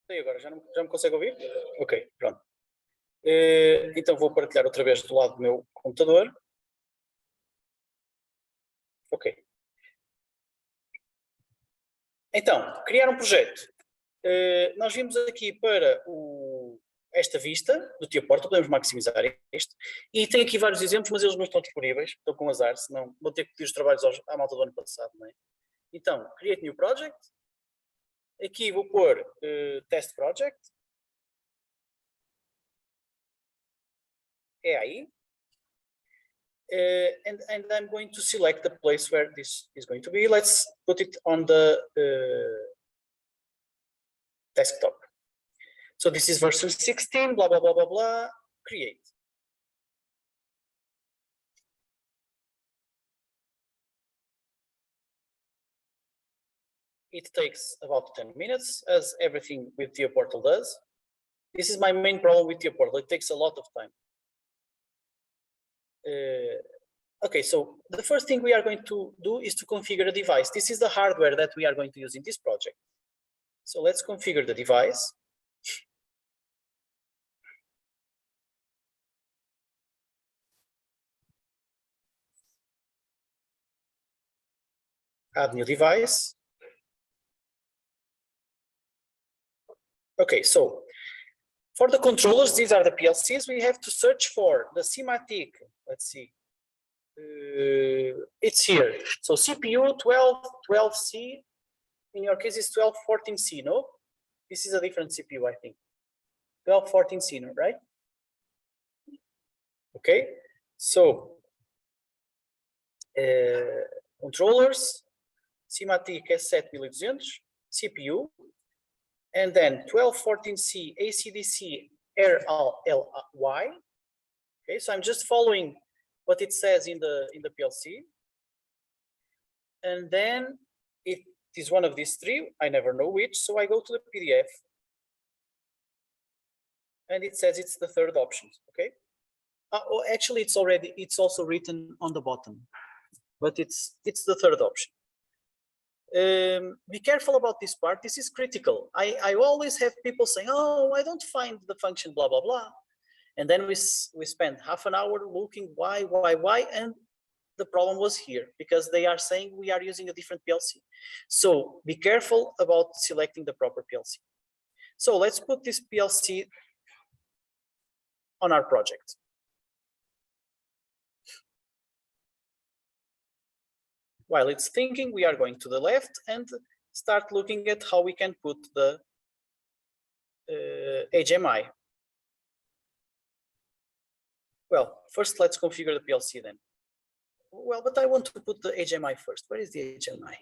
E agora, já me consegue ouvir? Ok, pronto. Então vou partilhar outra vez do lado do meu computador. Ok. Então, criar um projeto. Nós vimos aqui para esta vista do Tia Porta, podemos maximizar isto. E tem aqui vários exemplos, mas eles não estão disponíveis. Estou com azar, senão vou ter que pedir os trabalhos à malta do ano passado, não é? Então, Create New Project. Aqui vou pôr Test Project. EAI. And I'm going to select the place where this is going to be. Let's put it on the desktop. So this is version 16, blah, blah, blah, blah, blah, create. It takes about 10 minutes, as everything with Tia Portal does. This is my main problem with Tia Portal. It takes a lot of time. Okay, so the first thing we are going to do is to configure a device. This is the hardware that we are going to use in this project. So let's configure the device. Add new device. Okay, so for the controllers, these are the PLCs. We have to search for the schematic. Let's see. It's here. So CPU 12C. In your case, it's 1214C, no? This is a different CPU, I think. 1214C, no, right? Okay. So controllers, schematic S7 CPU, and then 1214C ACDC RLY. Okay, so I'm just following what it says in the PLC, and then it is one of these three. I never know which, so I go to the PDF, and it says it's the third option. Okay. Oh, actually, it's also written on the bottom, but it's the third option. Be careful about this part. This is critical. I always have people saying, "Oh, I don't find the function blah blah blah," and then we spend half an hour looking why, and the problem was here because they are saying we are using a different PLC. So be careful about selecting the proper PLC. So let's put this PLC on our project. While it's thinking, we are going to the left and start looking at how we can put the HMI. Well, first let's configure the PLC then. Well, but I want to put the HMI first. Where is the HMI?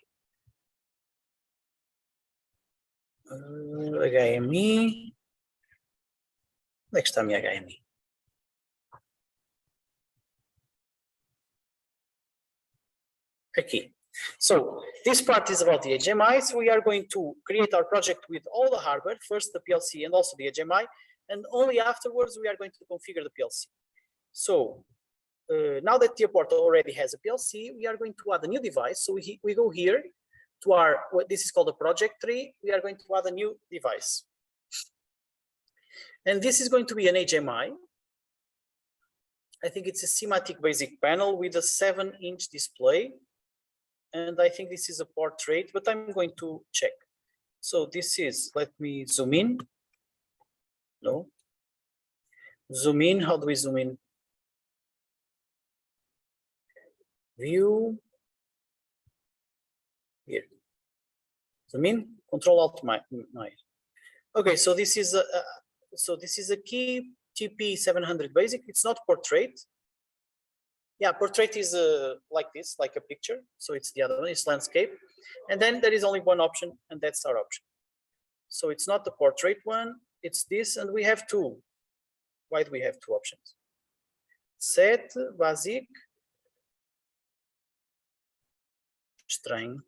HMI. Onde é que está a minha HMI? Okay, so this part is about the HMI. So we are going to create our project with all the hardware, first the PLC and also the HMI, and only afterwards we are going to configure the PLC. So now that Tia Portal already has a PLC, we are going to add a new device. So we go here to our, this is called a project tree. We are going to add a new device. And this is going to be an HMI. I think it's a schematic basic panel with a 7-inch display. And I think this is a portrait, but I'm going to check. So this is, let me zoom in. No. Zoom in, how do we zoom in? View. Here. Zoom in, Control Alt my. Okay, so this is a key TP 700 basic. It's not portrait. Yeah, portrait is like this, like a picture. So it's the other one, it's landscape. And then there is only one option, and that's our option. So it's not the portrait one, it's this, and we have two. Why do we have two options? Set, basic. Strange.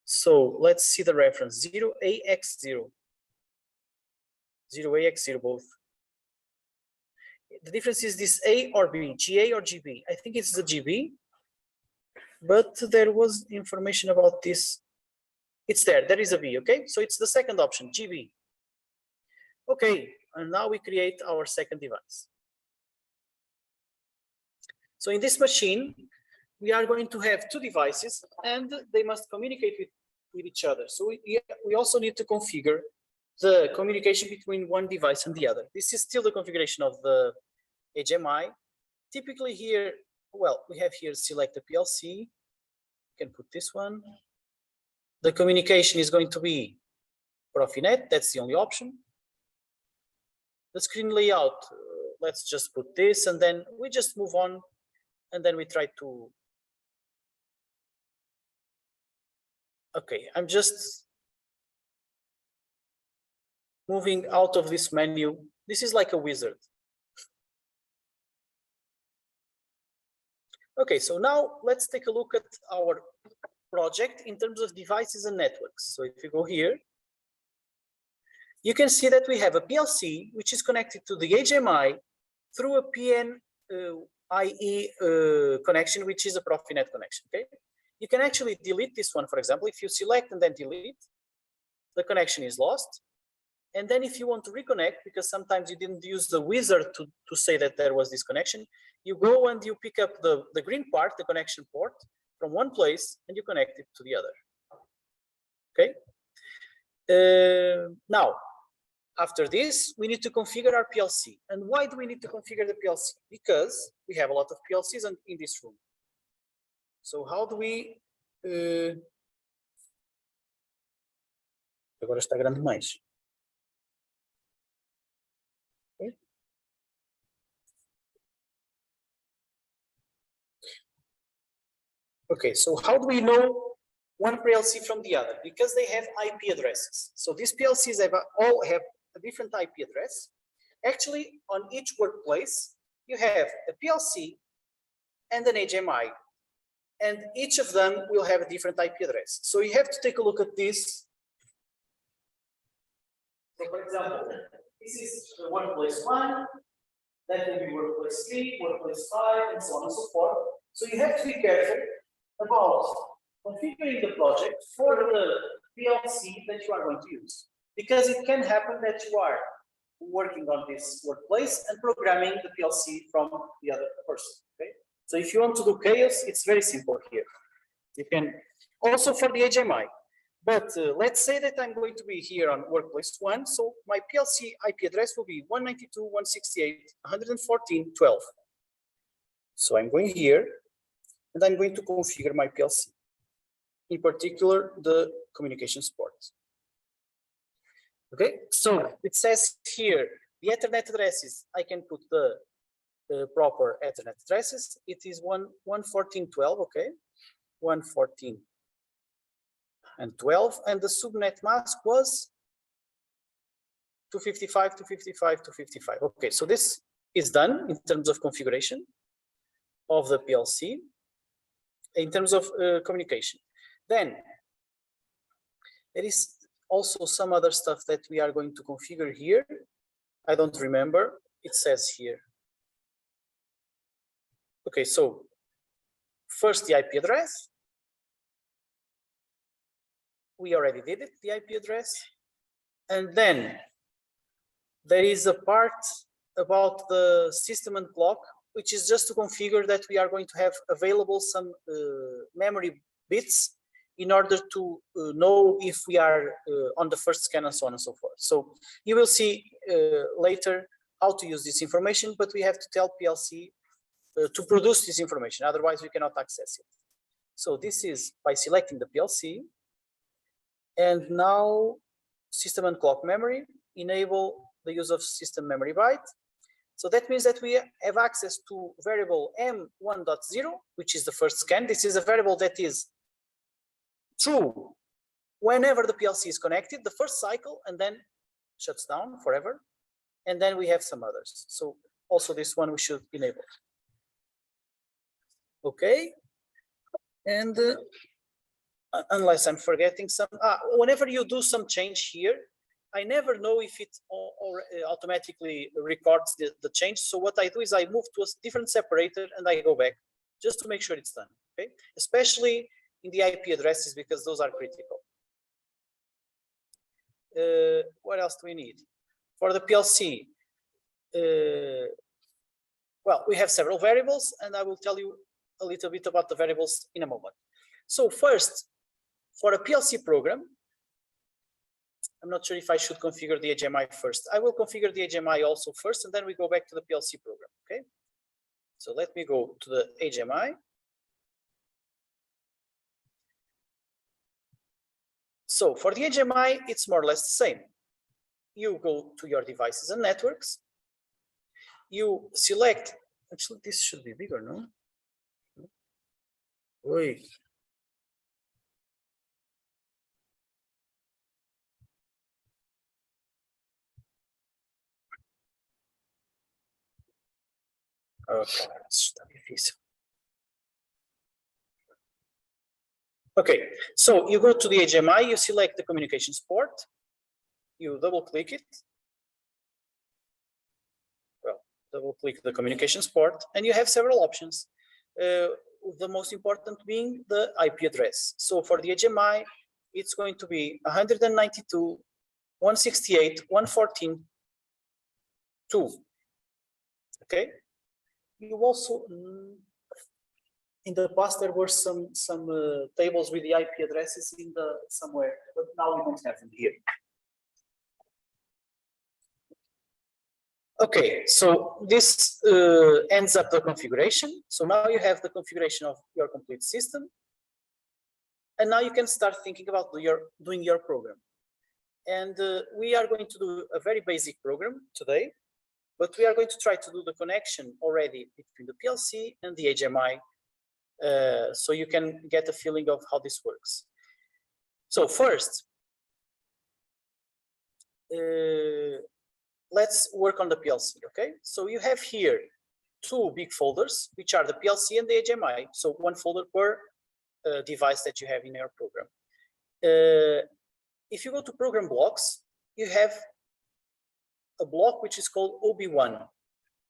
So let's see the reference, 0AX0. 0AX0 both. The difference is this A or B, GA or GB. I think it's the GB, but there was information about this It's there. There is a B. Okay, so it's the second option, GB. Okay, and now we create our second device. So in this machine, we are going to have two devices, and they must communicate with each other. So we also need to configure the communication between one device and the other. This is still the configuration of the HMI. Typically here, well, we have here select the PLC. You can put this one. The communication is going to be Profinet. That's the only option. The screen layout, let's just put this, and then we just move on, and then we try to. Okay, I'm just moving out of this menu. This is like a wizard. Okay, so now let's take a look at our project in terms of devices and networks. So if you go here, you can see that we have a PLC which is connected to the HMI through a PNIE connection, which is a Profinet connection. Okay, you can actually delete this one, for example. If you select and then delete, the connection is lost. And then if you want to reconnect, because sometimes you didn't use the wizard to say that there was this connection, you go and you pick up the green part, the connection port, from one place, and you connect it to the other. Okay. Now, after this, we need to configure our PLC. And why do we need to configure the PLC? Because we have a lot of PLCs in this room. So how do we... Agora está grande demais. Okay. Okay, so how do we know one PLC from the other? Because they have IP addresses. So these PLCs all have a different IP address. Actually, on each workplace, you have a PLC and an HMI, and each of them will have a different IP address. So you have to take a look at this. So for example, this is workplace 1, that will be workplace 3, workplace 5, and so on and so forth. So you have to be careful about configuring the project for the PLC that you are going to use. Because it can happen that you are working on this workplace and programming the PLC from the other person. Okay? So if you want to do chaos, it's very simple here. You can also for the HMI. But let's say that I'm going to be here on workplace 1. So my PLC IP address will be 192.168.114.12. So I'm going here and I'm going to configure my PLC. In particular, the communications port. Okay, so it says here the Ethernet addresses. I can put the proper Ethernet addresses. It is 114.12. Okay, 114 and 12, and the subnet mask was 255, 255, 255. Okay, so this is done in terms of configuration of the PLC, in terms of communication. Then there is also some other stuff that we are going to configure here. I don't remember. It says here. Okay, so first the IP address. We already did it, the IP address. And then there is a part about the system and clock, which is just to configure that we are going to have available some memory bits in order to know if we are on the first scan and so on and so forth. So you will see later how to use this information, but we have to tell PLC to produce this information, otherwise we cannot access it. So this is by selecting the PLC. And now system and clock memory, enable the use of system memory byte. So that means that we have access to variable M1.0, which is the first scan. This is a variable that is true whenever the PLC is connected, the first cycle, and then shuts down forever. And then we have some others. So also this one we should enable. Okay. And unless I'm forgetting some, whenever you do some change here, I never know if it automatically records the change. So what I do is I move to a different separator and I go back just to make sure it's done. Okay, especially in the IP addresses, because those are critical. What else do we need? For the PLC, well, we have several variables, and I will tell you a little bit about the variables in a moment. So first, for a PLC program, I'm not sure if I should configure the HMI first. I will configure the HMI also first, and then we go back to the PLC program, okay? So let me go to the HMI. So for the HMI, it's more or less the same. You go to your devices and networks. You select, actually this should be bigger, no? Wait. Okay, está difícil. Okay, so you go to the HMI, you select the communications port, you double click it. Well, double click the communications port, and you have several options. The most important being the IP address. So for the HMI, it's going to be 192.168.114.2. Okay. You also, in the past, there were some tables with the IP addresses in the somewhere, but now we don't have them here. Okay, so this ends up the configuration. So now you have the configuration of your complete system, and now you can start thinking about doing your program. And we are going to do a very basic program today, but we are going to try to do the connection already between the PLC and the HMI, so you can get a feeling of how this works. So first, let's work on the PLC, okay? So you have here two big folders, which are the PLC and the HMI. So one folder per device that you have in your program. If you go to program blocks, you have a block which is called OB1.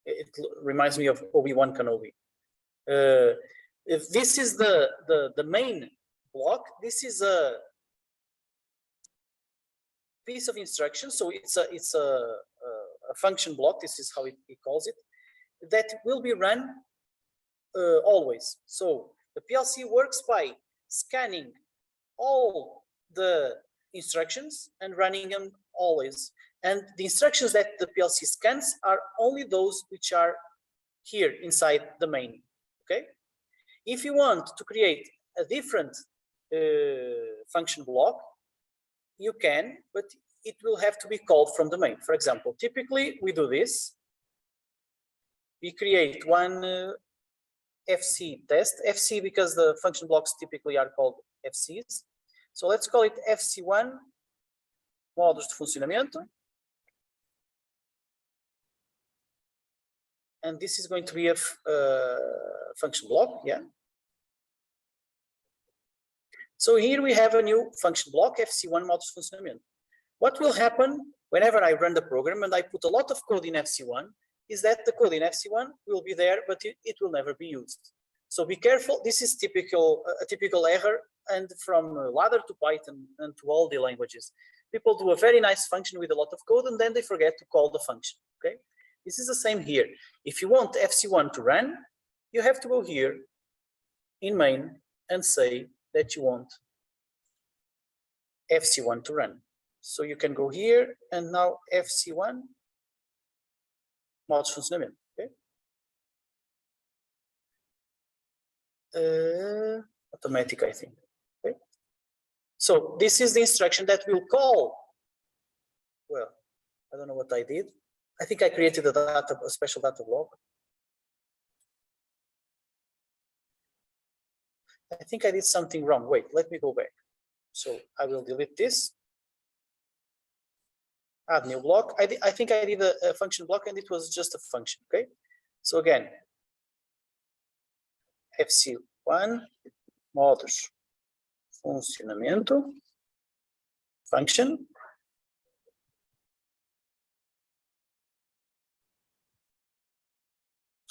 It reminds me of Obi-Wan Kenobi. If this is the main block, this is a piece of instruction. So it's a function block. This is how it calls it. That will be run always. So the PLC works by scanning all the instructions and running them always. And the instructions that the PLC scans are only those which are here inside the main, okay? If you want to create a different function block, you can, but it will have to be called from the main. For example, typically we do this. We create one FC test, FC because the function blocks typically are called FCs. So let's call it FC1 modos de funcionamento. And this is going to be a function block, yeah. So here we have a new function block, FC1 modos de funcionamento. What will happen whenever I run the program and I put a lot of code in FC1 is that the code in FC1 will be there, but it will never be used. So be careful. This is a typical error, and from ladder to Python and to all the languages. People do a very nice function with a lot of code and then they forget to call the function, okay? This is the same here. If you want FC1 to run, you have to go here in main and say that you want FC1 to run. So you can go here and now FC1 modos de funcionamento, okay? Automatic, I think. Okay. So this is the instruction that will call. Well, I don't know what I did. I think I created a special data block. I think I did something wrong. Wait, let me go back. So I will delete this. Add new block. I think I did a function block and it was just a function, okay? So again, FC1 modos funcionamento function.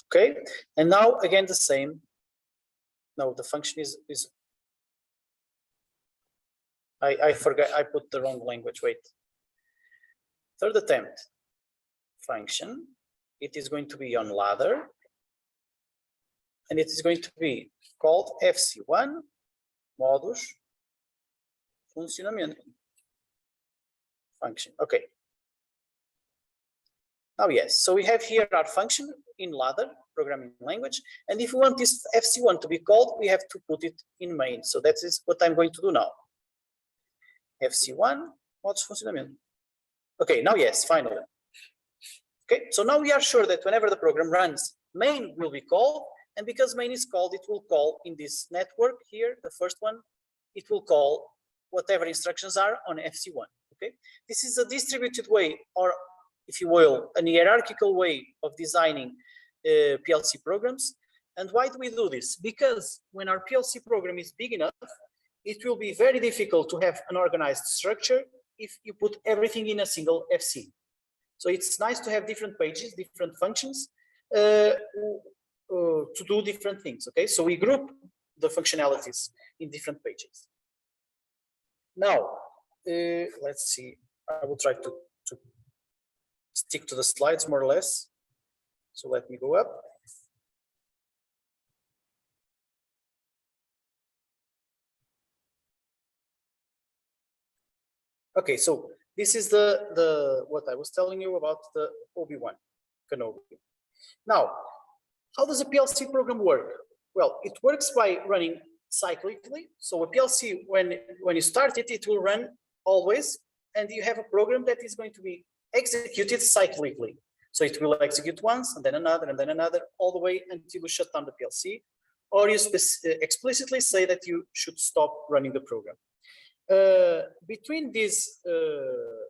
Okay, and now again the same. No, the function is I forgot, I put the wrong language. Wait, third attempt function. It is going to be on ladder, and it is going to be called FC1 modus funcionamento function. Okay. Now, yes, so we have here our function in ladder programming language, and if we want this FC1 to be called, we have to put it in main. So that is what I'm going to do now. FC1 modus funcionamento. Okay, now yes, finally. Okay, so now we are sure that whenever the program runs, main will be called, and because main is called, it will call in this network here, the first one, it will call whatever instructions are on FC1. Okay, this is a distributed way, or if you will, an hierarchical way of designing PLC programs. And why do we do this? Because when our PLC program is big enough, it will be very difficult to have an organized structure if you put everything in a single FC. So it's nice to have different pages, different functions to do different things. Okay, so we group the functionalities in different pages. Now, let's see. I will try to stick to the slides more or less. So let me go up. Okay, so this is the what I was telling you about the OB1 Kenobi. Now, how does a PLC program work? Well, it works by running cyclically. So a PLC, when you start it, it will run always, and you have a program that is going to be executed cyclically. So it will execute once, and then another, all the way until you shut down the PLC, or you explicitly say that you should stop running the program. Between these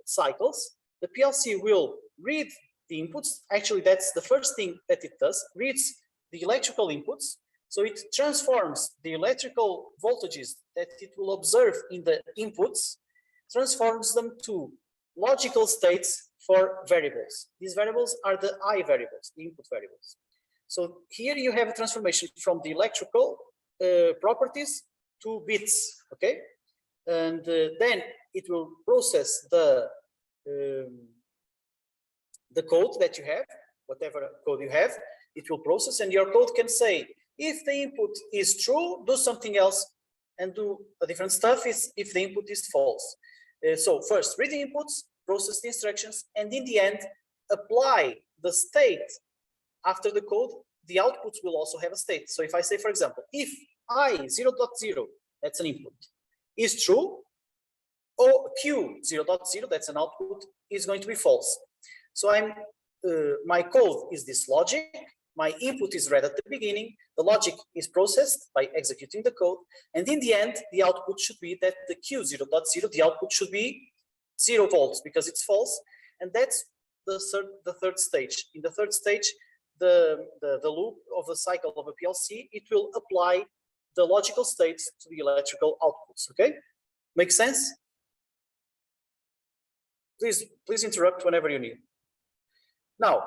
cycles, the PLC will read the inputs. Actually, that's the first thing that it does, reads the electrical inputs. So it transforms the electrical voltages that it will observe in the inputs, transforms them to logical states for variables. These variables are the I variables, the input variables. So here you have a transformation from the electrical properties to bits, okay? And then it will process the code that you have, whatever code you have, it will process, and your code can say, if the input is true, do something else and do a different stuff if the input is false. So first, read the inputs, process the instructions, and in the end, apply the state after the code. The outputs will also have a state. So if I say, for example, if I 0.0, that's an input, is true, or Q 0.0, that's an output, is going to be false. So my code is this logic. My input is read at the beginning. The logic is processed by executing the code. And in the end, the output should be that the Q 0.0, the output should be 0 volts because it's false. And that's the third stage. In the third stage, the loop of the cycle of a PLC, it will apply the logical states to the electrical outputs, okay? Make sense? Please interrupt whenever you need. Now,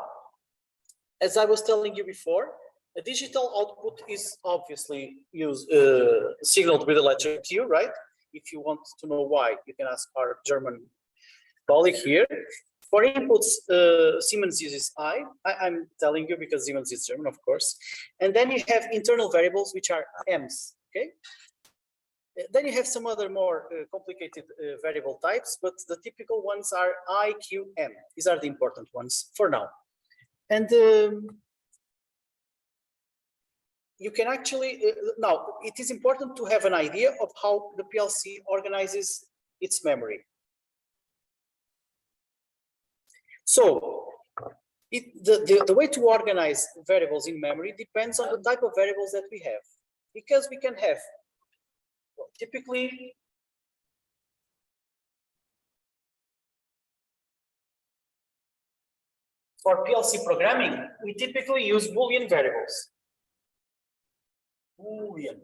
as I was telling you before, a digital output is obviously signaled with a letter Q, right? If you want to know why, you can ask our German colleague here. For inputs, Siemens uses I. I'm telling you because Siemens is German, of course. And then you have internal variables, which are M's, okay? Then you have some other more complicated variable types, but the typical ones are I, Q, M. These are the important ones for now. And you can actually, now, it is important to have an idea of how the PLC organizes its memory. So the way to organize variables in memory depends on the type of variables that we have. Because we can have, well, typically, for PLC programming, we typically use Boolean variables. Boolean.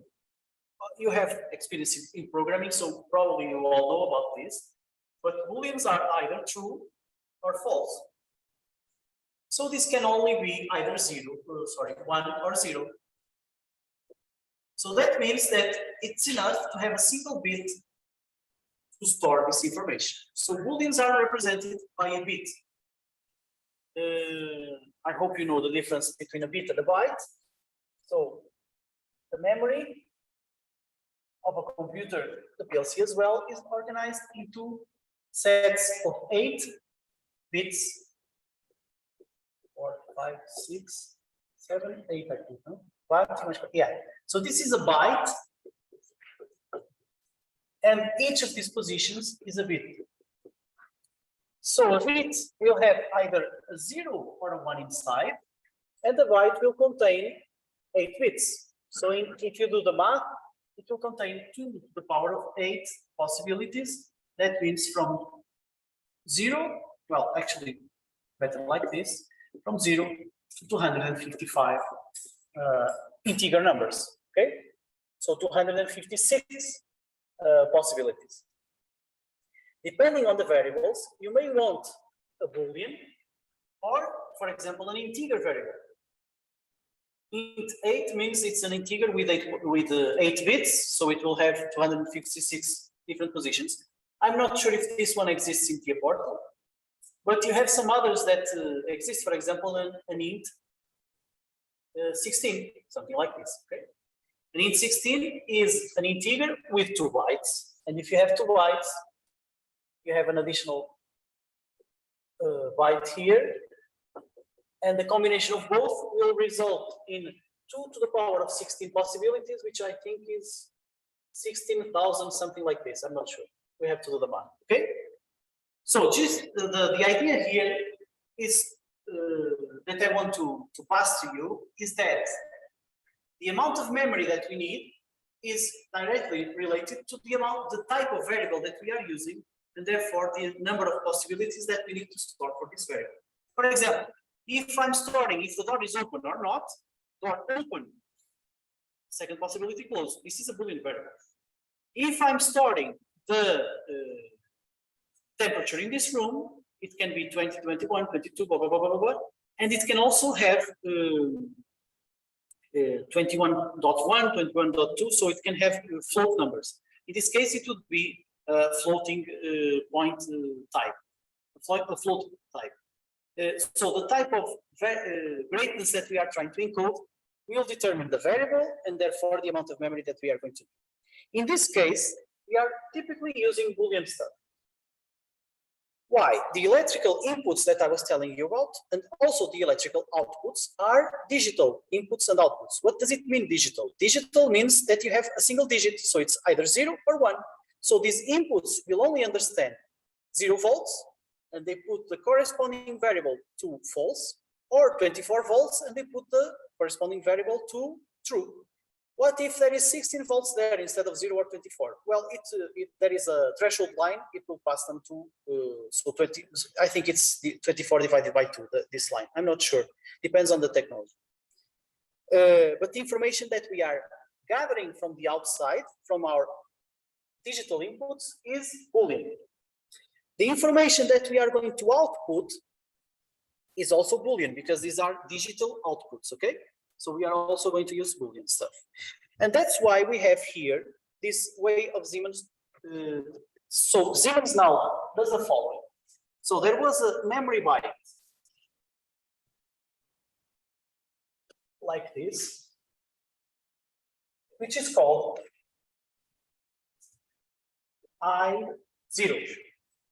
You have experience in programming, so probably you all know about this. But Booleans are either true or false. So this can only be either 1 or 0. So that means that it's enough to have a single bit to store this information. So Booleans are represented by a bit. I hope you know the difference between a bit and a byte. So the memory of a computer, the PLC as well, is organized into sets of 8 bits, 4, 5, 6, 7, 8, I think, no? 5, yeah. So this is a byte, and each of these positions is a bit. So a bit will have either a 0 or a 1 inside, and the byte will contain 8 bits. So if you do the math, it will contain 2 to the power of 8 possibilities. That means from 0, well, actually, better like this, from 0 to 255 integer numbers, okay? So 256 possibilities. Depending on the variables, you may want a Boolean or, for example, an integer variable. Int 8 means it's an integer with 8 bits, so it will have 256 different positions. I'm not sure if this one exists in the portal, but you have some others that exist. For example, an int 16, something like this. Okay, an int 16 is an integer with 2 bytes, and if you have 2 bytes, you have an additional byte here. And the combination of both will result in 2 to the power of 16 possibilities, which I think is 16,000, something like this. I'm not sure. We have to do the math. Okay. So just the idea here is that I want to pass to you is that the amount of memory that we need is directly related to the type of variable that we are using, and therefore the number of possibilities that we need to store for this variable. For example, if I'm storing if the door is open or not, door open, second possibility closed. This is a Boolean variable. If I'm storing the temperature in this room, it can be 20, 21, 22, blah, blah, blah, blah, blah, and it can also have 21.1, 21.2, so it can have float numbers. In this case, it would be floating point type, a float type. So the type of greatness that we are trying to encode will determine the variable and therefore the amount of memory that we are going to need. In this case, we are typically using Boolean stuff. Why? The electrical inputs that I was telling you about and also the electrical outputs are digital inputs and outputs. What does it mean, digital? Digital means that you have a single digit, so it's either 0 or 1. So these inputs will only understand 0 volts, and they put the corresponding variable to false, or 24 volts, and they put the corresponding variable to true. What if there is 16 volts there instead of 0 or 24? Well, there is a threshold line, it will pass them to, so 20, I think it's 24 divided by 2, this line. I'm not sure, depends on the technology. But the information that we are gathering from the outside, from our digital inputs, is Boolean. The information that we are going to output is also Boolean because these are digital outputs, okay? So we are also going to use Boolean stuff. And that's why we have here this way of Siemens. So Siemens now does the following. So there was a memory byte like this, which is called I0.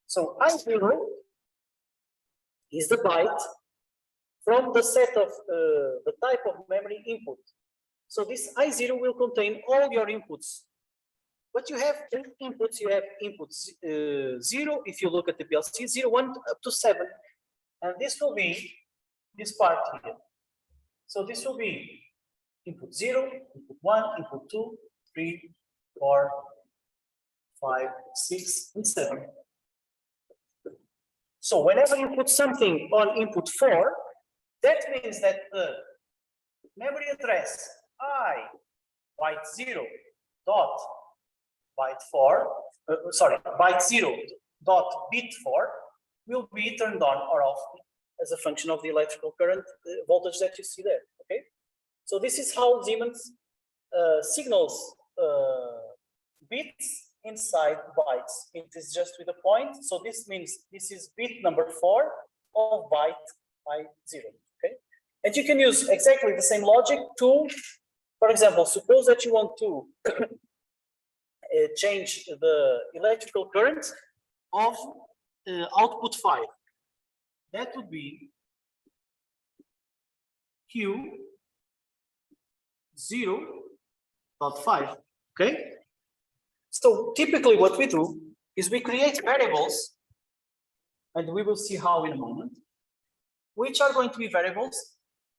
So I0 is the byte from the set of the type of memory input. So this I0 will contain all your inputs. But you have inputs, you have inputs 0, if you look at the PLC, 0, 1 up to 7. And this will be this part here. So this will be input 0, input 1, input 2, 3, 4, 5, 6, and 7. So whenever you put something on input 4, that means that the memory address I byte 0 dot byte 4, byte 0 dot bit 4 will be turned on or off as a function of the electrical current voltage that you see there. Okay, so this is how Siemens signals bits inside bytes. It is just with a point. So this means this is bit number 4 of byte by 0. Okay. And you can use exactly the same logic to, for example, suppose that you want to change the electrical current of output 5. That would be Q 0.5. Okay. So typically what we do is we create variables, and we will see how in a moment, which are going to be variables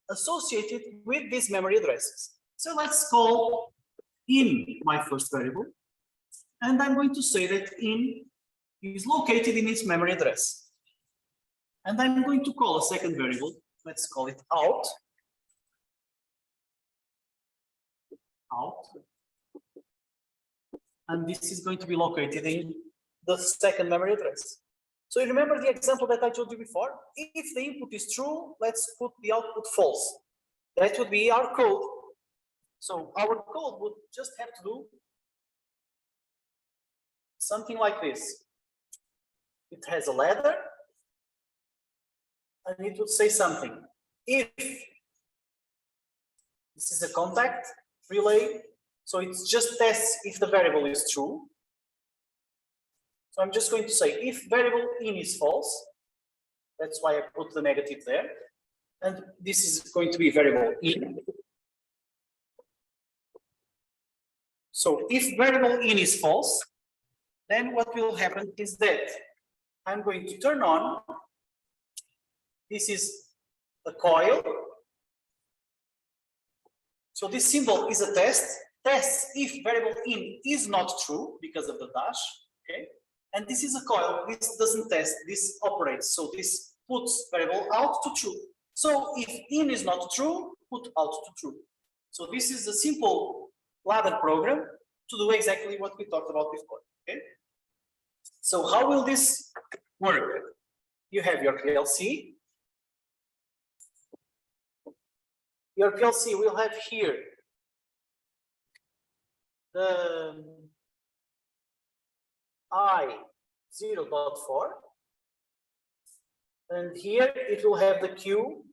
associated with these memory addresses. So let's call in my first variable, and I'm going to say that in is located in its memory address. And I'm going to call a second variable, let's call it out. And this is going to be located in the second memory address. So you remember the example that I told you before? If the input is true, let's put the output false. That would be our code. So our code would just have to do something like this. It has a ladder, and it would say something. If this is a contact relay, so it just tests if the variable is true. So I'm just going to say if variable in is false, that's why I put the negative there. And this is going to be variable in. So if variable in is false, then what will happen is that I'm going to turn on, this is a coil. So this symbol is a test, tests if variable in is not true because of the dash, okay? And this is a coil, this doesn't test, this operates. So this puts variable out to true. So if in is not true, put out to true. So this is a simple ladder program to do exactly what we talked about before, okay? So how will this work? You have your PLC. Your PLC will have here the I 0.4, and here it will have the Q,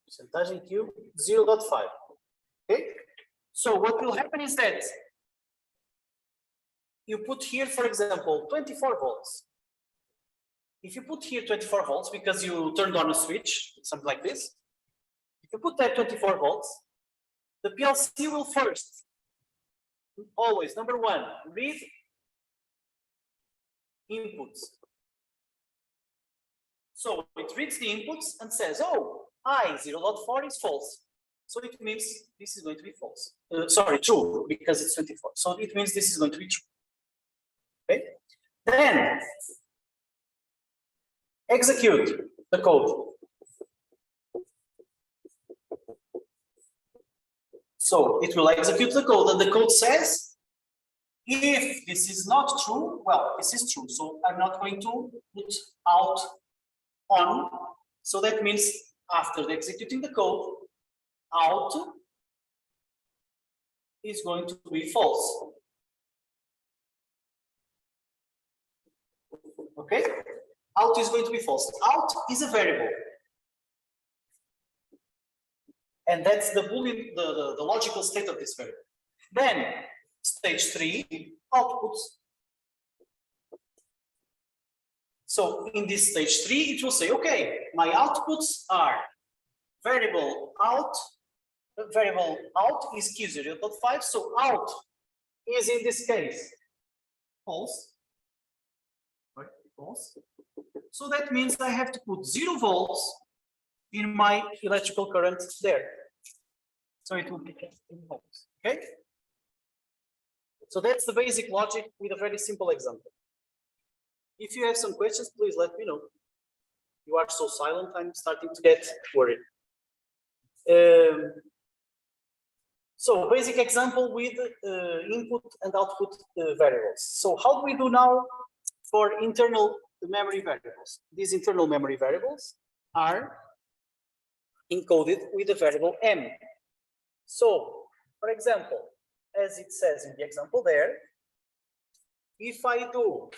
percentage Q 0.5. Okay, so what will happen is that you put here, for example, 24 volts. If you put here 24 volts because you turned on a switch, something like this, if you put that 24 volts, the PLC will first, always, number one, read inputs. So it reads the inputs and says, oh, I 0.4 is false. So it means this is going to be false. True, because it's 24. So it means this is going to be true. Okay. Then execute the code. So it will execute the code, and the code says, if this is not true, well, this is true. So I'm not going to put out on. So that means after executing the code, out is going to be false. Okay? Out is going to be false. Out is a variable. And that's the Boolean, the logical state of this variable. Then stage 3, outputs. So in this stage 3, it will say, okay, my outputs are variable out is Q0.5, so out is in this case false. Right, false. So that means I have to put 0 volts in my electrical current there. So it will be 10 volts. Okay? So that's the basic logic with a very simple example. If you have some questions, please let me know. You are so silent, I'm starting to get worried. So basic example with input and output variables. So how do we do now for internal memory variables? These internal memory variables are encoded with the variable M. So, for example, as it says in the example there, if I do,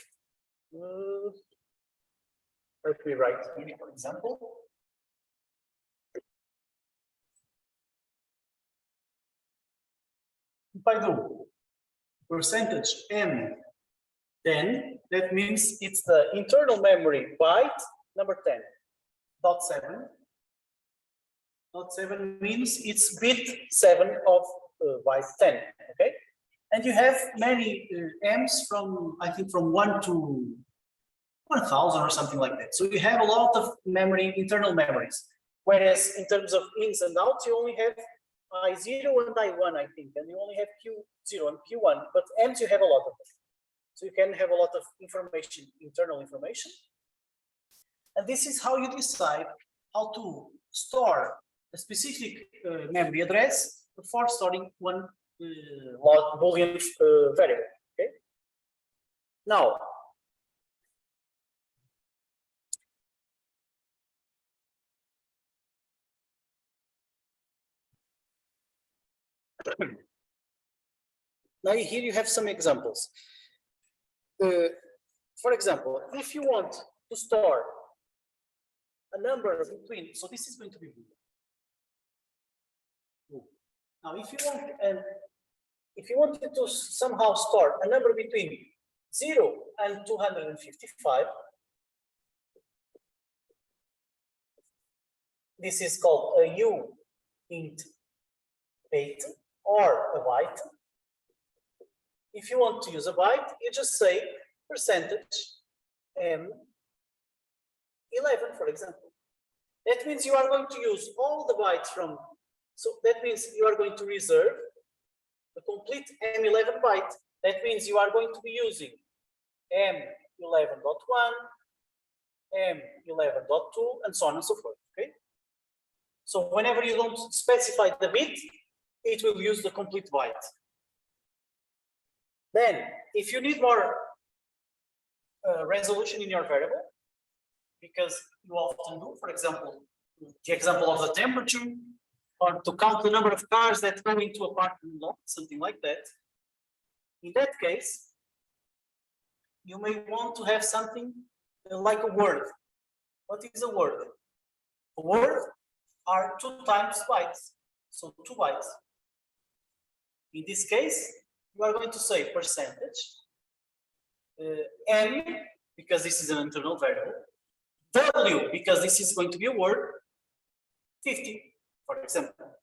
let me write here, for example. If I do percentage M10, that means it's the internal memory byte number 10, dot 7. Dot 7 means it's bit 7 of byte 10, okay? And you have many M's from, I think, from 1 to 1000 or something like that. So you have a lot of memory, internal memories. Whereas in terms of ins and outs, you only have I0 and I1, I think, and you only have Q0 and Q1, but M's you have a lot of them. So you can have a lot of information, internal information. And this is how you decide how to store a specific memory address before storing one Boolean variable. Okay. Now, here you have some examples. For example, if you want to store a number between, so this is going to be now if you wanted to somehow store a number between 0 and 255, this is called a U int bait or a byte. If you want to use a byte, you just say percentage M11, for example. That means you are going to use all the bytes from, so that means you are going to reserve the complete M11 byte. That means you are going to be using M11.1, M11.2, and so on and so forth, okay? So whenever you don't specify the bit, it will use the complete byte. Then, if you need more resolution in your variable, because you often do, for example, the example of the temperature, or to count the number of cars that go into a parking lot, something like that. In that case, you may want to have something like a word. What is a word? A word are 2 times bytes, so 2 bytes. In this case, you are going to say percentage, M, because this is an internal variable, W, because this is going to be a word, 50, for example.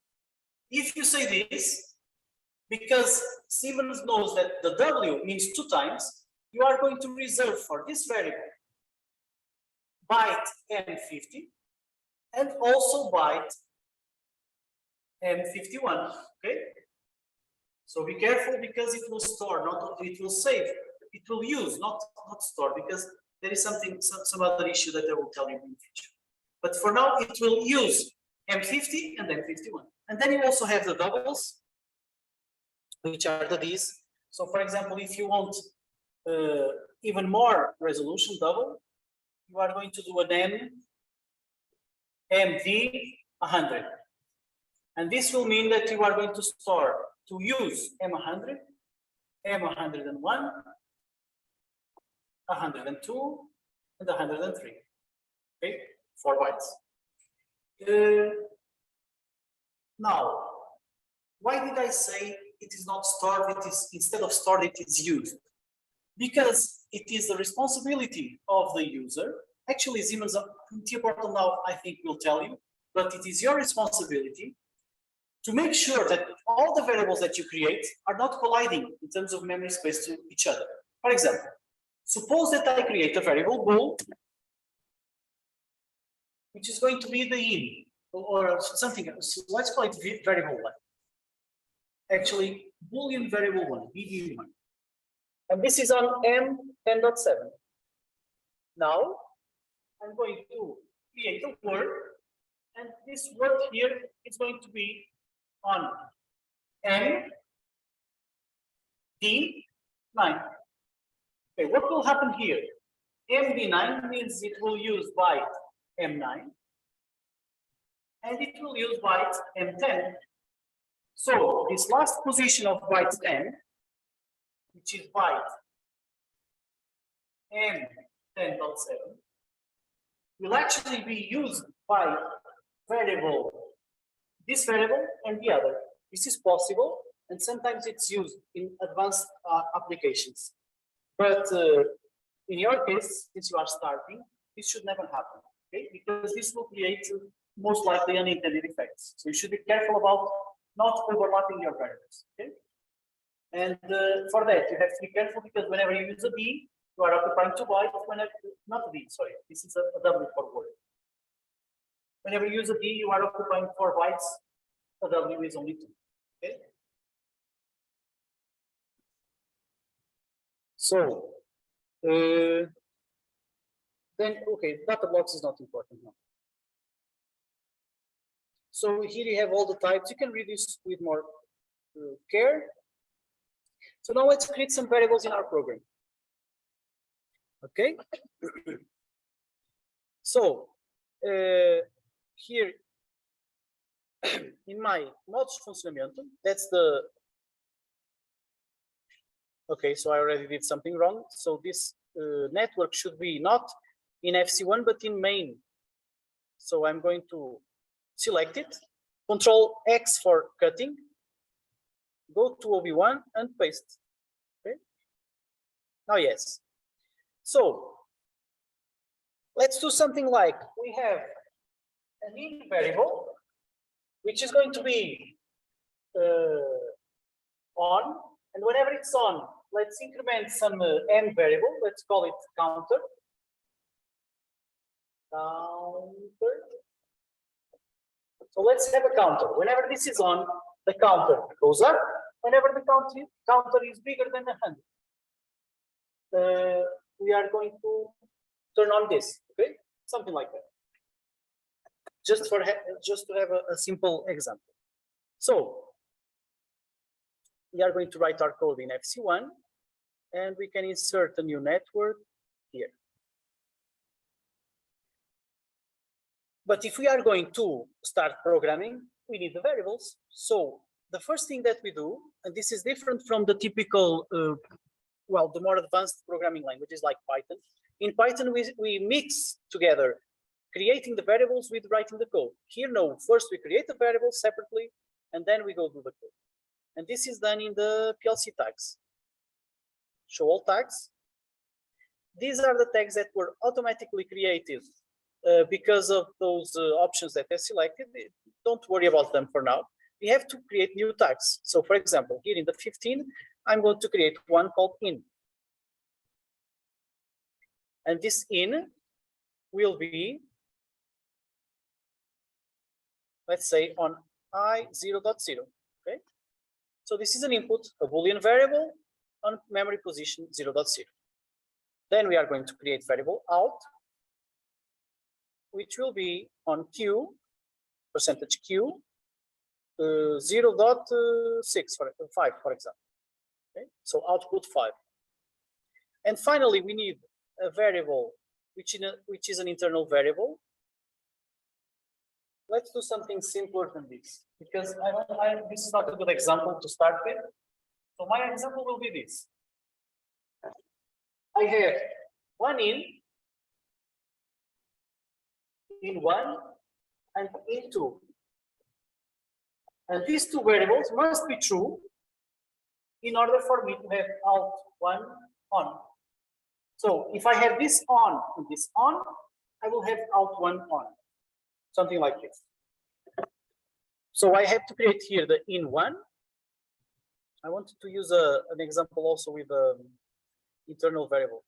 If you say this, because Siemens knows that the W means 2 times, you are going to reserve for this variable byte M50 and also byte M51, okay? So be careful, because it will store, not it will save, it will use, not store, because there is some other issue that I will tell you in the future. But for now, it will use M50 and M51. And then you also have the doubles, which are the Ds. So for example, if you want even more resolution double, you are going to do an MD 100. And this will mean that you are going to store, to use M100, M101, 102, and 103. Okay, 4 bytes. Now, why did I say it is not stored? It is, instead of stored, it is used. Because it is the responsibility of the user. Actually, Siemens Portal now, I think, will tell you, but it is your responsibility to make sure that all the variables that you create are not colliding in terms of memory space to each other. For example, suppose that I create a variable bool, which is going to be the in, or something else. Let's call it variable 1. Actually, Boolean variable 1, BV1. And this is on M10.7. Now, I'm going to create a word, and this word here is going to be on MD9. Okay, what will happen here? MD9 means it will use byte M9, and it will use byte M10. So this last position of byte n, which is byte m10.7, will actually be used by variable, this variable and the other. This is possible, and sometimes it's used in advanced applications. But in your case, since you are starting, this should never happen, okay? Because this will create most likely unintended effects. So you should be careful about not overlapping your variables, okay? And for that, you have to be careful because whenever you use a B, you are occupying 2 bytes. Whenever, not a B, sorry, this is a W for word. Whenever you use a B, you are occupying 4 bytes. A W is only 2. Okay. So then, okay, data blocks is not important now. So here you have all the types. You can read this with more care. So now let's create some variables in our program. Okay. So here in my modus funcionamento, that's the, okay, so I already did something wrong. So this network should be not in FC1, but in main. So I'm going to select it, Control X for cutting, go to OB1 and paste. Okay. Now, yes. So let's do something like we have an int variable, which is going to be on, and whenever it's on, let's increment some m variable. Let's call it counter. So let's have a counter. Whenever this is on, the counter goes up. Whenever the counter is bigger than 100, we are going to turn on this. Okay, something like that. Just to have a simple example. So we are going to write our code in FC1, and we can insert a new network here. But if we are going to start programming, we need the variables. So the first thing that we do, and this is different from the typical, well, the more advanced programming languages like Python. In Python, we mix together creating the variables with writing the code. Here, no, first we create the variables separately, and then we go do the code. And this is done in the PLC tags. Show all tags. These are the tags that were automatically created because of those options that I selected. Don't worry about them for now. We have to create new tags. So for example, here in the 15, I'm going to create one called in. And this in will be, let's say, on I0.0, okay? So this is an input, a Boolean variable on memory position 0.0. Then we are going to create variable out, which will be on Q, percentage Q, 0.6 for 5, for example. Okay, so output 5. And finally, we need a variable which is an internal variable. Let's do something simpler than this, because this is not a good example to start with. So my example will be this. I have one in 1 and in 2. And these two variables must be true in order for me to have out 1 on. So if I have this on and this on, I will have out 1 on. Something like this. So I have to create here the in 1. I wanted to use an example also with internal variable.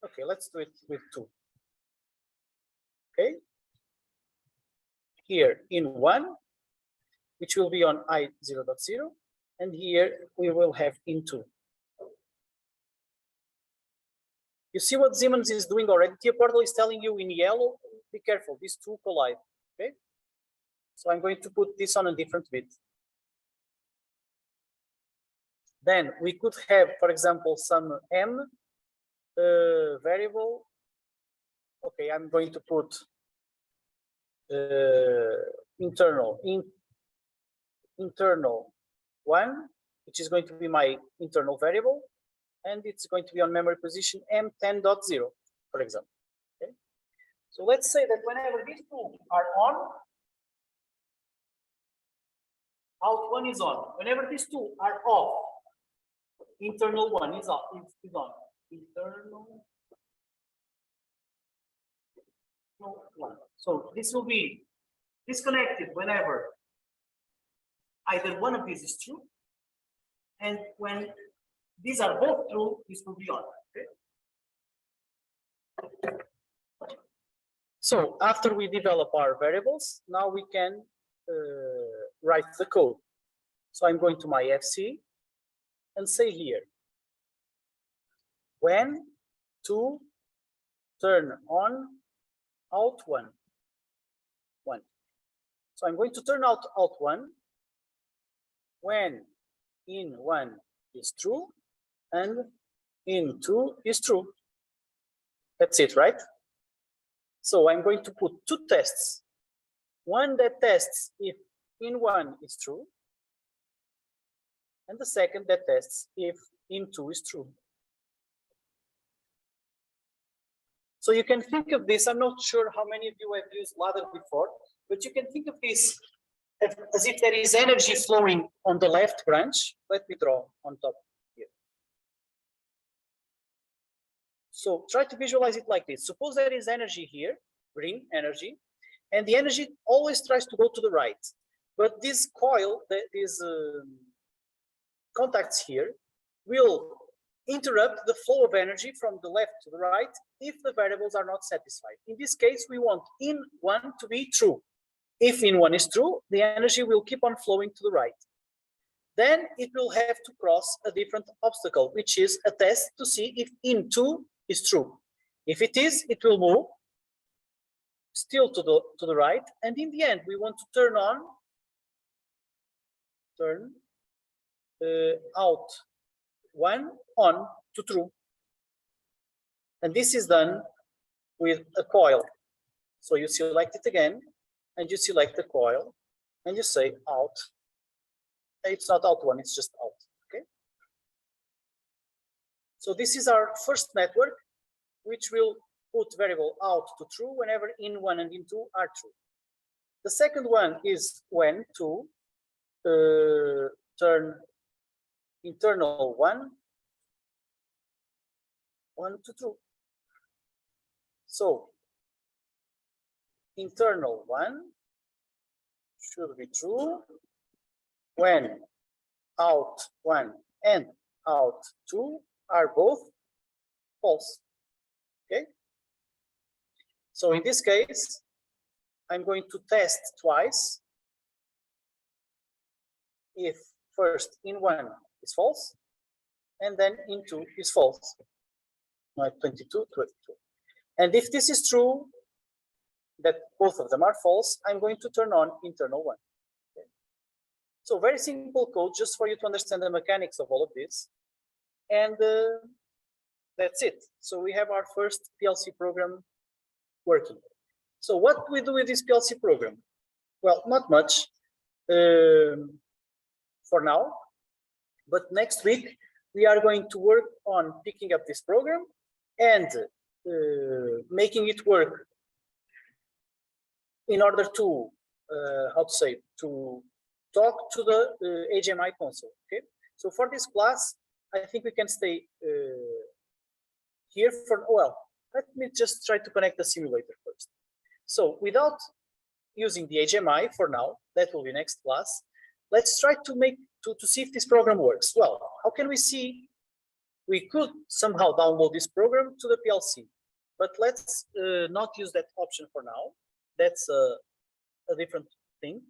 Okay, let's do it with 2. Okay. Here in 1, which will be on I0.0, and here we will have in 2. You see what Siemens is doing already? Tia Portal is telling you in yellow, be careful, these two collide. Okay. So I'm going to put this on a different bit. Then we could have, for example, some m variable. Okay, I'm going to put internal one, which is going to be my internal variable, and it's going to be on memory position M10.0, for example. Okay. So let's say that whenever these two are on, out one is on. Whenever these two are off, internal one is off. Is on. Internal one. So this will be disconnected whenever either one of these is true, and when these are both true, this will be on. Okay. So after we develop our variables, now we can write the code. So I'm going to my FC and say here, when to turn on out one. So I'm going to turn out one when in one is true and in two is true. That's it, right? So I'm going to put two tests. One that tests if in one is true, and the second that tests if in two is true. So you can think of this, I'm not sure how many of you have used ladder before, but you can think of this as if there is energy flowing on the left branch. Let me draw on top here. So try to visualize it like this. Suppose there is energy here, green energy, and the energy always tries to go to the right. But this coil, these contacts here, will interrupt the flow of energy from the left to the right if the variables are not satisfied. In this case, we want in one to be true. If in one is true, the energy will keep on flowing to the right. Then it will have to cross a different obstacle, which is a test to see if in two is true. If it is, it will move still to the right. And in the end, we want to turn out one on to true. And this is done with a coil. So you select it again, and you select the coil, and you say out. It's not out one, it's just out. Okay. So this is our first network, which will put variable out to true whenever in one and in two are true. The second one is when to turn internal one to true. So internal one should be true when out one and out two are both false. Okay. So in this case, I'm going to test twice if first in one is false and then in two is false. 22, 22. And if this is true, that both of them are false, I'm going to turn on internal one. Okay. So very simple code just for you to understand the mechanics of all of this. And that's it. So we have our first PLC program working. So what do we do with this PLC program? Well, not much for now, but next week we are going to work on picking up this program and making it work in order to, to talk to the HMI console, okay? So for this class, I think we can stay here for, well, let me just try to connect the simulator first. So without using the HMI for now, that will be next class, let's try to see if this program works. Well, how can we see? We could somehow download this program to the PLC, but let's not use that option for now. That's a different thing.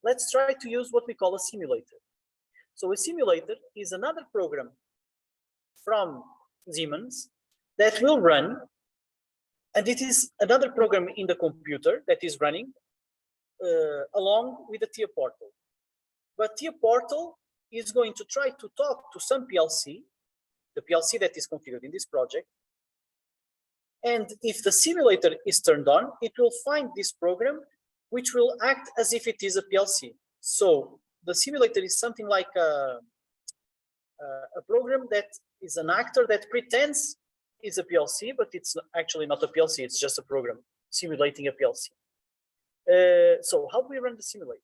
Let's try to use what we call a simulator. So a simulator is another program from Siemens that will run, and it is another program in the computer that is running along with the TIA portal. But TIA portal is going to try to talk to some PLC, the PLC that is configured in this project. And if the simulator is turned on, it will find this program which will act as if it is a PLC. So the simulator is something like a program that is an actor that pretends is a PLC, but it's actually not a PLC, it's just a program simulating a PLC. So how do we run the simulator?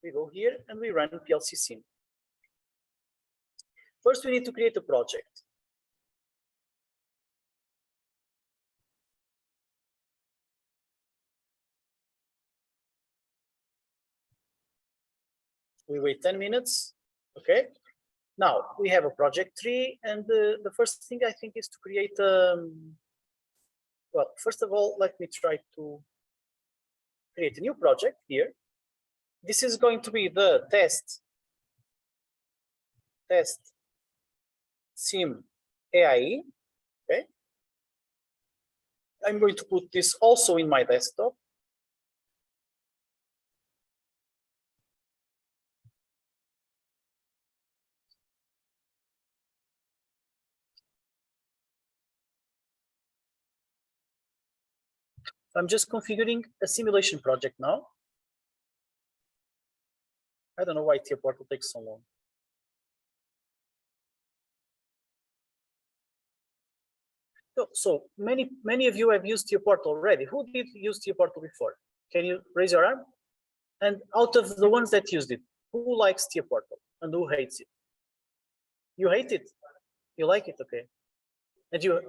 We go here and we run PLC sim. First, we need to create a project. We wait 10 minutes, okay? Now, we have a project tree, and the first thing I think is to create, well, first of all, let me try to create a new project here. This is going to be the test sim EAI, okay? I'm going to put this also in my desktop. I'm just configuring a simulation project now. I don't know why TIA Portal takes so long. So many of you have used TIA Portal already. Who did use TIA Portal before? Can you raise your arm? And out of the ones that used it, who likes TIA Portal and who hates it? You hate it? You like it? Okay. And you?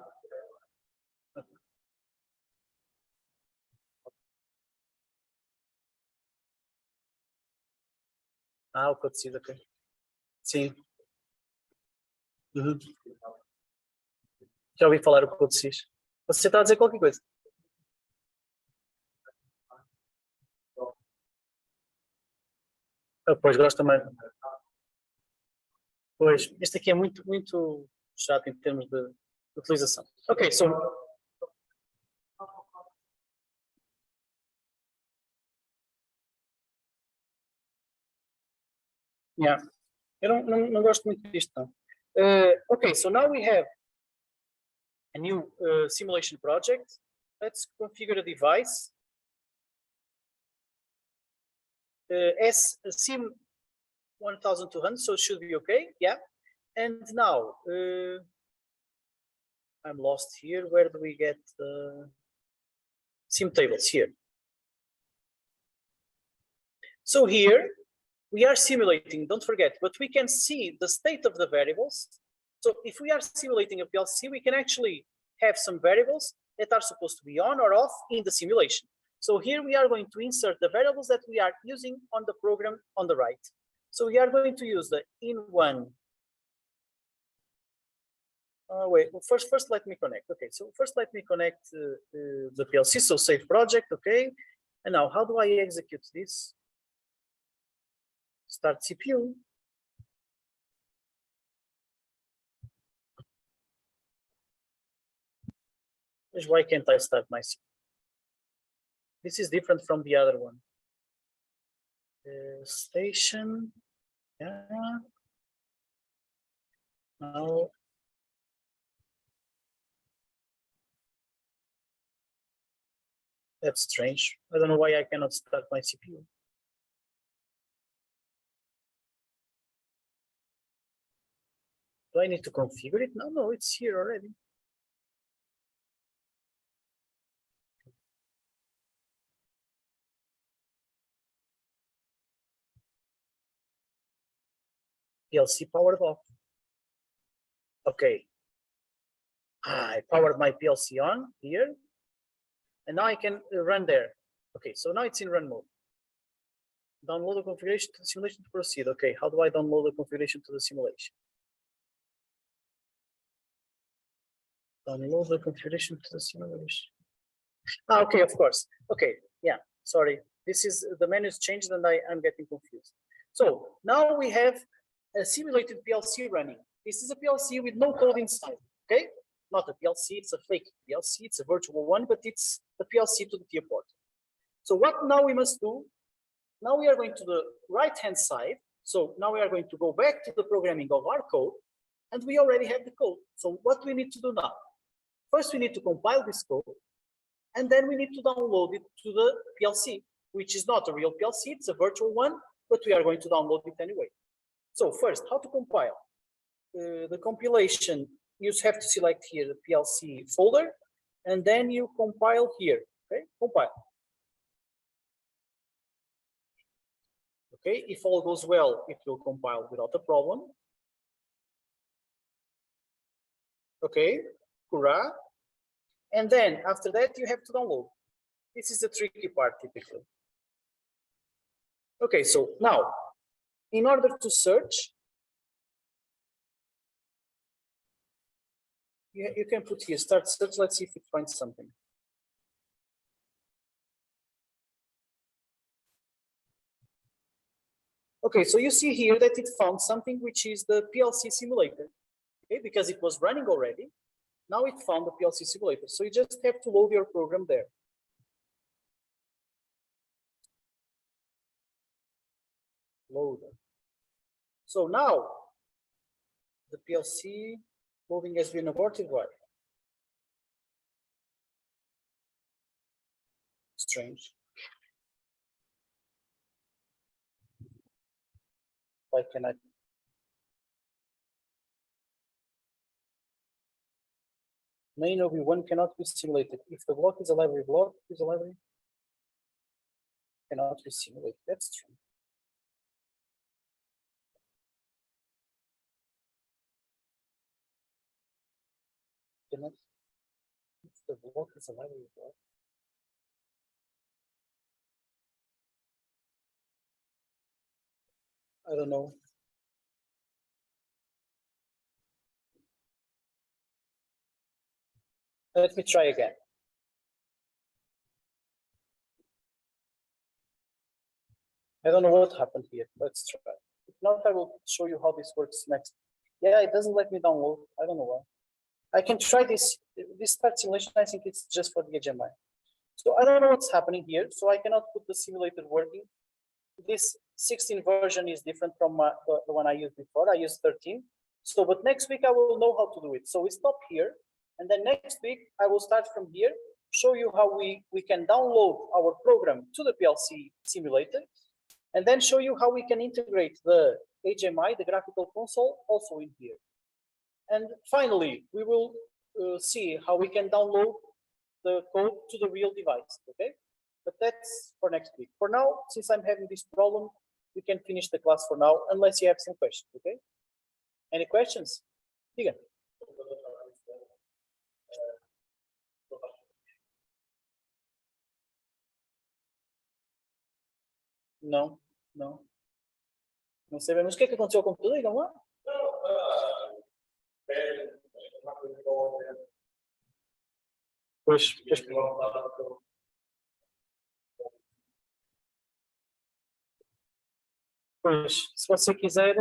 Ah, o Codesys, ok. Sim. Uhum. Já ouvi falar o Codesys. Você está a dizer qualquer coisa? Pois, gosto mais. Pois, este aqui é muito chato em termos de utilização. Ok, so... Yeah, eu não gosto muito disto, não. Okay, so now we have a new simulation project. Let's configure a device. As sim 1200, so it should be okay. Yeah. And now I'm lost here. Where do we get sim tables? Here. So here we are simulating, don't forget, but we can see the state of the variables. So if we are simulating a PLC, we can actually have some variables that are supposed to be on or off in the simulation. So here we are going to insert the variables that we are using on the program on the right. So we are going to use the in1. Wait, well, first let me connect. Okay, so first let me connect the PLC, so save project, okay. And now how do I execute this? Start CPU. Why can't I start my CPU? This is different from the other one. Station. Yeah. Now. That's strange. I don't know why I cannot start my CPU. Do I need to configure it? No, it's here already. PLC powered off. Okay. I powered my PLC on here. And now I can run there. Okay, so now it's in run mode. Download the configuration to the simulation to proceed. Okay, how do I download the configuration to the simulation? Download the configuration to the simulation. Ah, okay, of course. Okay, yeah, sorry. This is, the menu's changed and I'm getting confused. So now we have a simulated PLC running. This is a PLC with no code inside, okay? Not a PLC, it's a fake PLC, it's a virtual one, but it's a PLC to the TIA port. So what now we must do? Now we are going to the right-hand side. So now we are going to go back to the programming of our code, and we already have the code. So what we need to do now? First, we need to compile this code. and then we need to download it to the PLC, which is not a real PLC, it's a virtual one, but we are going to download it anyway. So first, how to compile? The compilation, you have to select here the PLC folder, and then you compile here, okay? Compile. Okay, if all goes well, it will compile without a problem. Okay, hurrah. And then after that, you have to download. This is the tricky part typically. Okay, so now, in order to search, you can put here, start search, let's see if it finds something. Okay, so you see here that it found something which is the PLC simulator, okay, because it was running already. Now it found the PLC simulator, so you just have to load your program there. Loader. So now the PLC loading has been aborted. Why? Strange. Why can I? Main OB1 cannot be simulated. If the block is a library block, is a library cannot be simulated. That's true. Cannot. If the block is a library block. I don't know. Let me try again. I don't know what happened here. Let's try. If not, I will show you how this works next. Yeah, it doesn't let me download. I don't know why. I can try this. This start simulation, I think it's just for the HMI. So I don't know what's happening here. So I cannot put the simulator working. This 16 version is different from the one I used before. I used 13. So, but next week I will know how to do it. So we stop here. And then next week I will start from here, show you how we can download our program to the PLC simulator, and then show you how we can integrate the HMI, the graphical console, also in here. And finally, we will see how we can download the code to the real device, okay? But that's for next week. For now, since I'm having this problem, we can finish the class for now, unless you have some questions, okay? Any questions? Diga. Não, não. Não sabemos o que é que aconteceu com o computador, digam lá. Pois, se você quiser.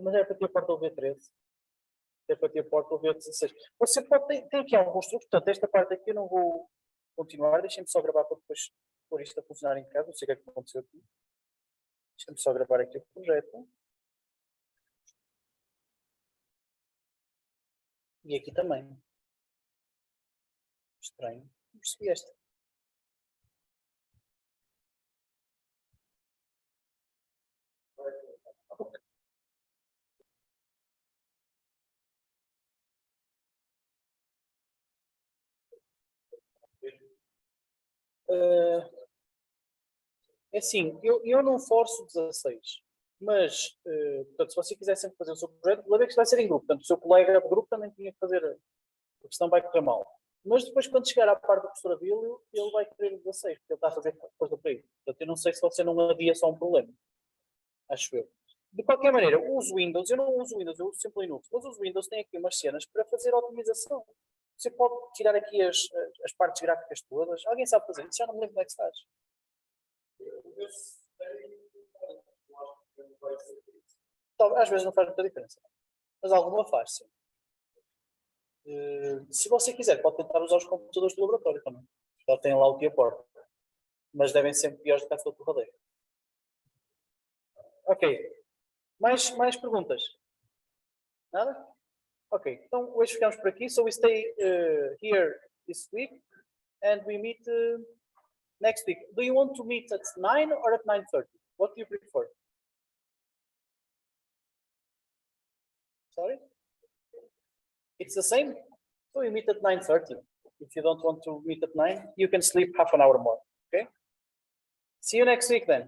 Mas é para ter a porta do V13. É para ter a porta do V16. Você pode ter aqui alguns truques. Portanto, esta parte aqui eu não vou continuar. Deixem-me só gravar para depois pôr isto a funcionar em casa. Não sei o que é que aconteceu aqui. Deixem-me só gravar aqui o projeto. E aqui também. Estranho. Não percebi esta. É assim, eu não forço 16, mas, portanto, se você quiser sempre fazer o seu projeto, lembra que isto vai ser em grupo, portanto, o seu colega de grupo também tinha que fazer, porque senão vai correr mal. Mas depois, quando chegar à parte da professora Bílio, ele vai querer 16, porque ele está a fazer coisa para isso. Portanto, eu não sei se você não adia só um problema. Acho eu. De qualquer maneira, uso Windows, eu não uso Windows, eu uso sempre Linux, mas os Windows têm aqui umas cenas para fazer otimização. Você pode tirar aqui as partes gráficas todas. Alguém sabe fazer isso? Já não me lembro como é que se faz. Às vezes não faz muita diferença, mas alguma faz, sim. Se você quiser, pode tentar usar os computadores do laboratório também. Já tem lá o que aporta, mas devem ser piores do que a sua torradeira. Ok. Mais perguntas? Nada? Ok, então hoje ficamos por aqui. So we stay here this week and we meet next week. Do you want to meet at 9 or at 9:30? What do you prefer? Sorry? It's the same. So you meet at 9:30. If you don't want to meet at 9, you can sleep half an hour more. Okay? See you next week then.